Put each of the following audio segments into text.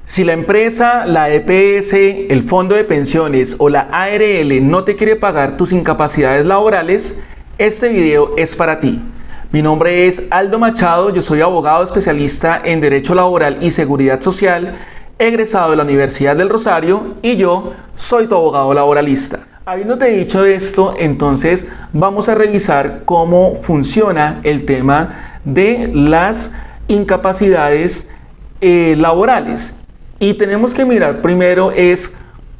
Si la empresa, la EPS, el fondo de pensiones o la ARL no te quiere pagar tus incapacidades laborales, este video es para ti. Mi nombre es Aldo Machado, yo soy abogado especialista en Derecho Laboral y Seguridad Social, egresado de la Universidad del Rosario y yo soy tu abogado laboralista. Habiéndote dicho esto, entonces vamos a revisar cómo funciona el tema de las incapacidades laborales. Y tenemos que mirar primero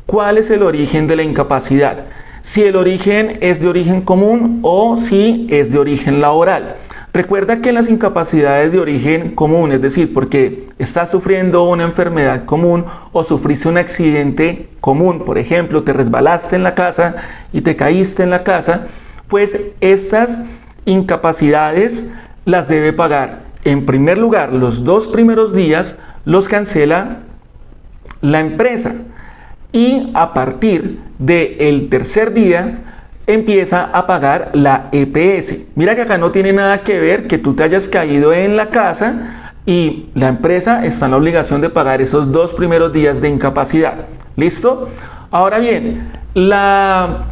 cuál es el origen de la incapacidad. Si el origen es de origen común o si es de origen laboral. Recuerda que las incapacidades de origen común, es decir, porque estás sufriendo una enfermedad común o sufriste un accidente común, por ejemplo, te resbalaste en la casa y te caíste en la casa, pues estas incapacidades las debe pagar. En primer lugar, los 2 primeros días los cancela la empresa y a partir del tercer día empieza a pagar la EPS. Mira que acá no tiene nada que ver que tú te hayas caído en la casa y la empresa está en la obligación de pagar esos 2 primeros días de incapacidad. ¿Listo? Ahora bien, la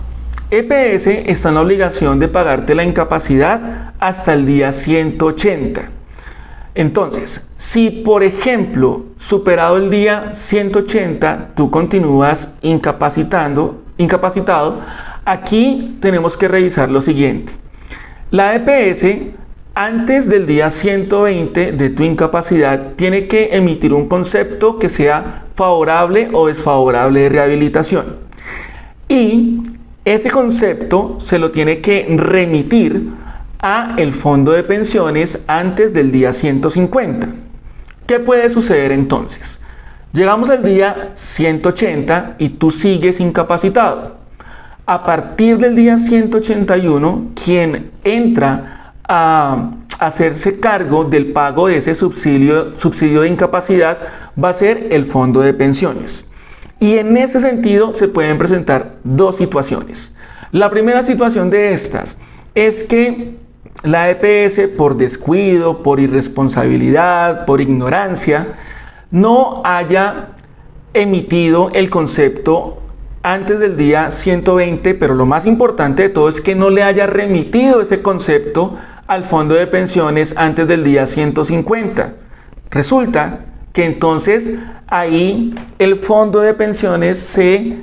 EPS está en la obligación de pagarte la incapacidad hasta el día 180. Entonces, si por ejemplo, superado el día 180, tú continúas incapacitado, aquí tenemos que revisar lo siguiente. La EPS, antes del día 120 de tu incapacidad, tiene que emitir un concepto que sea favorable o desfavorable de rehabilitación. Y ese concepto se lo tiene que remitir a el fondo de pensiones antes del día 150. ¿Qué puede suceder entonces? Llegamos al día 180 y tú sigues incapacitado. A partir del día 181, quien entra a hacerse cargo del pago de ese subsidio de incapacidad va a ser el fondo de pensiones. Y en ese sentido se pueden presentar 2 situaciones. La primera situación de estas es que la EPS, por descuido, por irresponsabilidad, por ignorancia, no haya emitido el concepto antes del día 120, pero lo más importante de todo es que no le haya remitido ese concepto al fondo de pensiones antes del día 150. Resulta que entonces ahí el fondo de pensiones se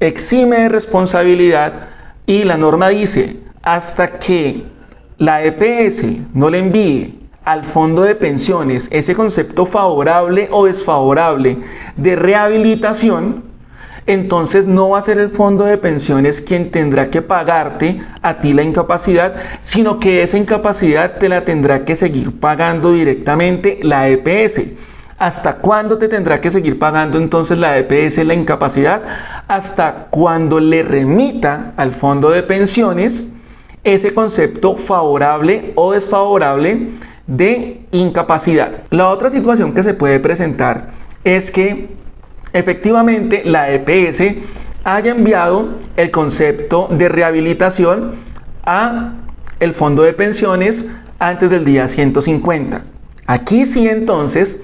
exime de responsabilidad y la norma dice, hasta que la EPS no le envíe al fondo de pensiones ese concepto favorable o desfavorable de rehabilitación, entonces no va a ser el fondo de pensiones quien tendrá que pagarte a ti la incapacidad, sino que esa incapacidad te la tendrá que seguir pagando directamente la EPS. ¿Hasta cuándo te tendrá que seguir pagando entonces la EPS la incapacidad? Hasta cuando le remita al fondo de pensiones ese concepto favorable o desfavorable de incapacidad. La otra situación que se puede presentar es que efectivamente la EPS haya enviado el concepto de rehabilitación a el fondo de pensiones antes del día 150. Aquí sí entonces,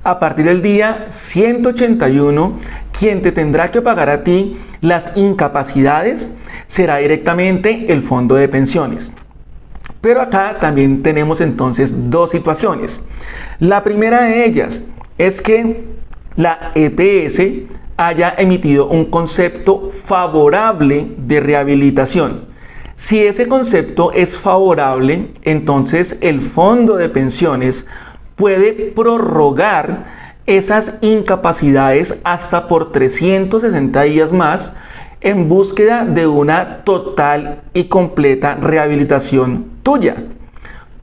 a partir del día 181, quien te tendrá que pagar a ti las incapacidades será directamente el fondo de pensiones. Pero acá también tenemos entonces 2 situaciones. La primera de ellas es que la EPS haya emitido un concepto favorable de rehabilitación. Si ese concepto es favorable, entonces el fondo de pensiones puede prorrogar esas incapacidades hasta por 360 días más en búsqueda de una total y completa rehabilitación tuya.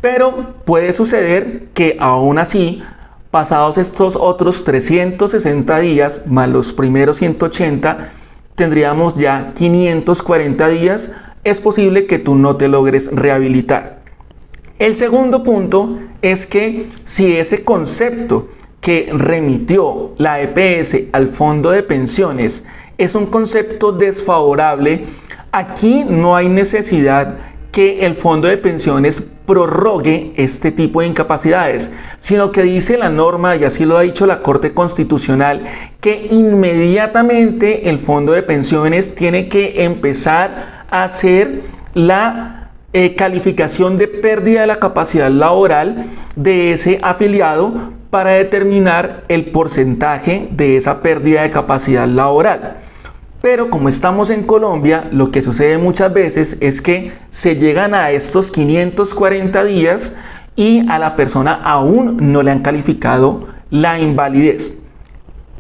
Pero puede suceder que aún así, pasados estos otros 360 días más los primeros 180, tendríamos ya 540 días, es posible que tú no te logres rehabilitar. El segundo punto es que si ese concepto que remitió la EPS al fondo de pensiones es un concepto desfavorable, aquí no hay necesidad que el fondo de pensiones prorrogue este tipo de incapacidades, sino que dice la norma, y así lo ha dicho la Corte Constitucional, que inmediatamente el fondo de pensiones tiene que empezar a hacer la calificación de pérdida de la capacidad laboral de ese afiliado para determinar el porcentaje de esa pérdida de capacidad laboral. Pero como estamos en Colombia, lo que sucede muchas veces es que se llegan a estos 540 días y a la persona aún no le han calificado la invalidez.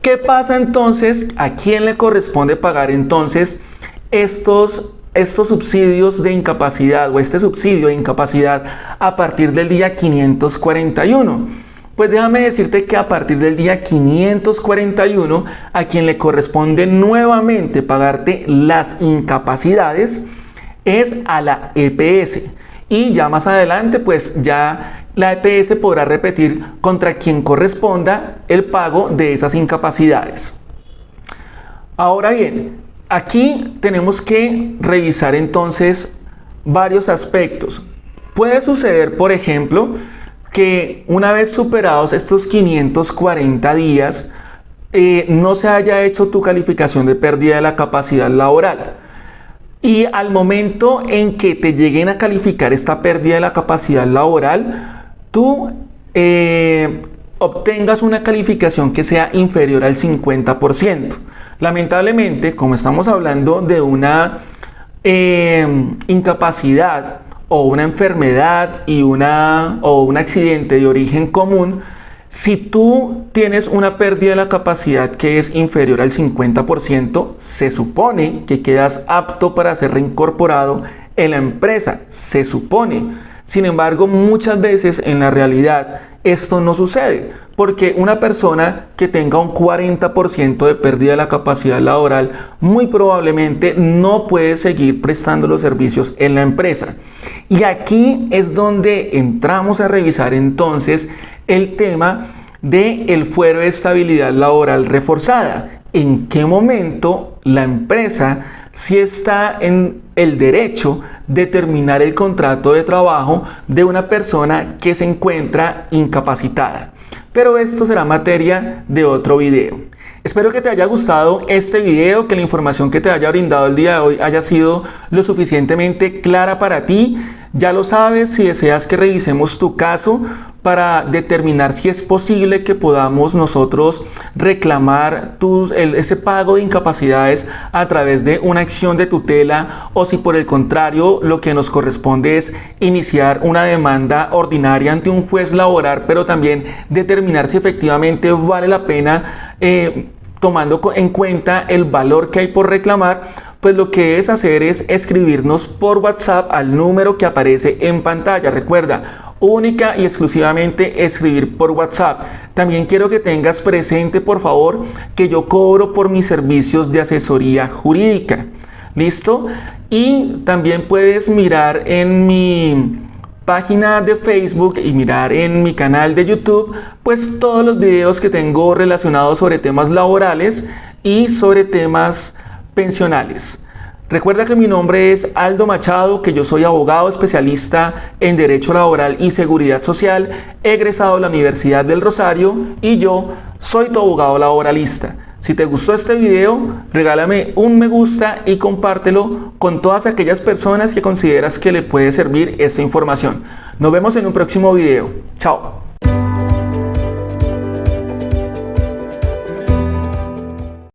¿Qué pasa entonces? ¿A quién le corresponde pagar entonces estos subsidios de incapacidad o este subsidio de incapacidad a partir del día 541? Pues déjame decirte que a partir del día 541 a quien le corresponde nuevamente pagarte las incapacidades es a la EPS, y ya más adelante pues ya la EPS podrá repetir contra quien corresponda el pago de esas incapacidades. Ahora bien, aquí tenemos que revisar entonces varios aspectos. Puede suceder, por ejemplo, que una vez superados estos 540 días, no se haya hecho tu calificación de pérdida de la capacidad laboral. Y al momento en que te lleguen a calificar esta pérdida de la capacidad laboral, tú obtengas una calificación que sea inferior al 50%. Lamentablemente, como estamos hablando de una incapacidad o una enfermedad o un accidente de origen común, si tú tienes una pérdida de la capacidad que es inferior al 50%, se supone que quedas apto para ser reincorporado en la empresa. Se supone. Sin embargo, muchas veces en la realidad esto no sucede, porque una persona que tenga un 40% de pérdida de la capacidad laboral muy probablemente no puede seguir prestando los servicios en la empresa. Y aquí es donde entramos a revisar entonces el tema del fuero de estabilidad laboral reforzada. ¿En qué momento la empresa sí está en el derecho de terminar el contrato de trabajo de una persona que se encuentra incapacitada? Pero esto será materia de otro video. Espero que te haya gustado este video, que la información que te haya brindado el día de hoy haya sido lo suficientemente clara para ti. Ya lo sabes, si deseas que revisemos tu caso para determinar si es posible que podamos nosotros reclamar ese pago de incapacidades a través de una acción de tutela, o si por el contrario lo que nos corresponde es iniciar una demanda ordinaria ante un juez laboral, pero también determinar si efectivamente vale la pena, tomando en cuenta el valor que hay por reclamar, pues lo que es hacer es escribirnos por WhatsApp al número que aparece en pantalla. Recuerda, única y exclusivamente escribir por WhatsApp. También quiero que tengas presente, por favor, que yo cobro por mis servicios de asesoría jurídica. ¿Listo? Y también puedes mirar en mi página de Facebook y mirar en mi canal de YouTube pues todos los videos que tengo relacionados sobre temas laborales y sobre temas pensionales. Recuerda que mi nombre es Aldo Machado, que yo soy abogado especialista en Derecho Laboral y Seguridad Social, egresado de la Universidad del Rosario, y yo soy tu abogado laboralista. Si te gustó este video, regálame un me gusta y compártelo con todas aquellas personas que consideras que le puede servir esta información. Nos vemos en un próximo video. Chao.